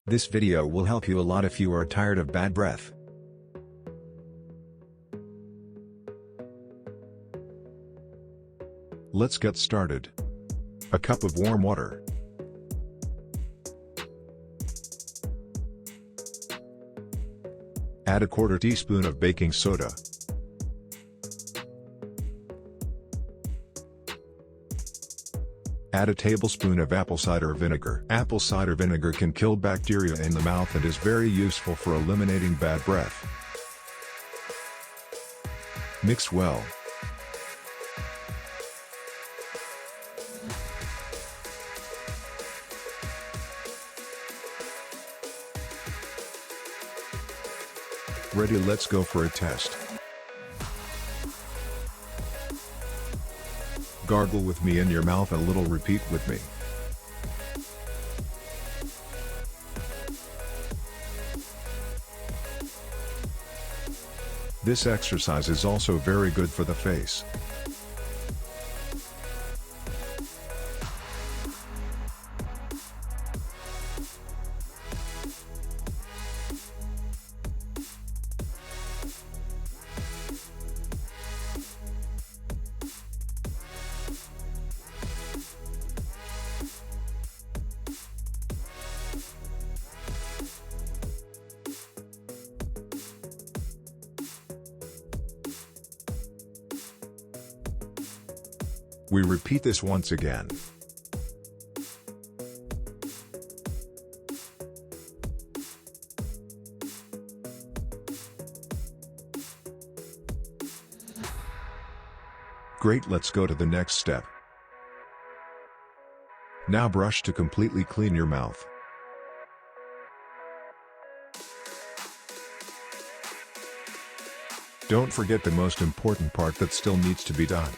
This video will help you a lot if you are tired of bad breath. Let's get started. A cup of warm water. Add a quarter teaspoon of baking soda. Add a tablespoon of apple cider vinegar. Apple cider vinegar can kill bacteria in the mouth and is very useful for eliminating bad breath. Mix well. Ready, let's go for a test. Gargle with me in your mouth a little, repeat with me. This exercise is also very good for the face. We repeat this once again. Great, let's go to the next step. Now brush to completely clean your mouth. Don't forget the most important part that still needs to be done.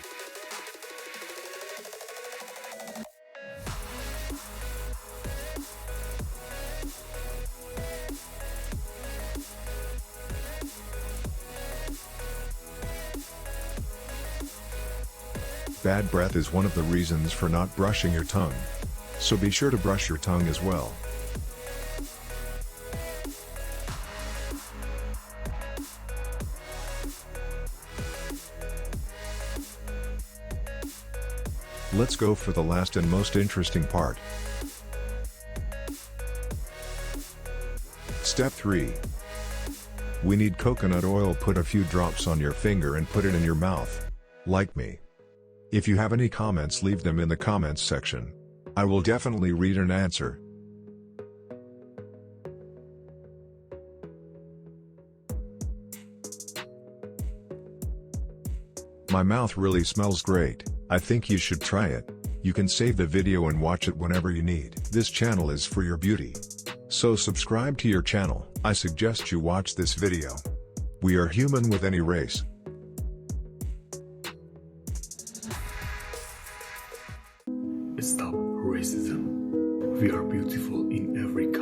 Bad breath is one of the reasons for not brushing your tongue, so be sure to brush your tongue as well. Let's go for the last and most interesting part. Step 3. We need coconut oil. Put a few drops on your finger and put it in your mouth, like me. If you have any comments, leave them in the comments section. I will definitely read and answer. My mouth really smells great. I think you should try it. You can save the video and watch it whenever you need. This channel is for your beauty, so subscribe to your channel. I suggest you watch this video. We are human with any race. Stop racism. We are beautiful in every color.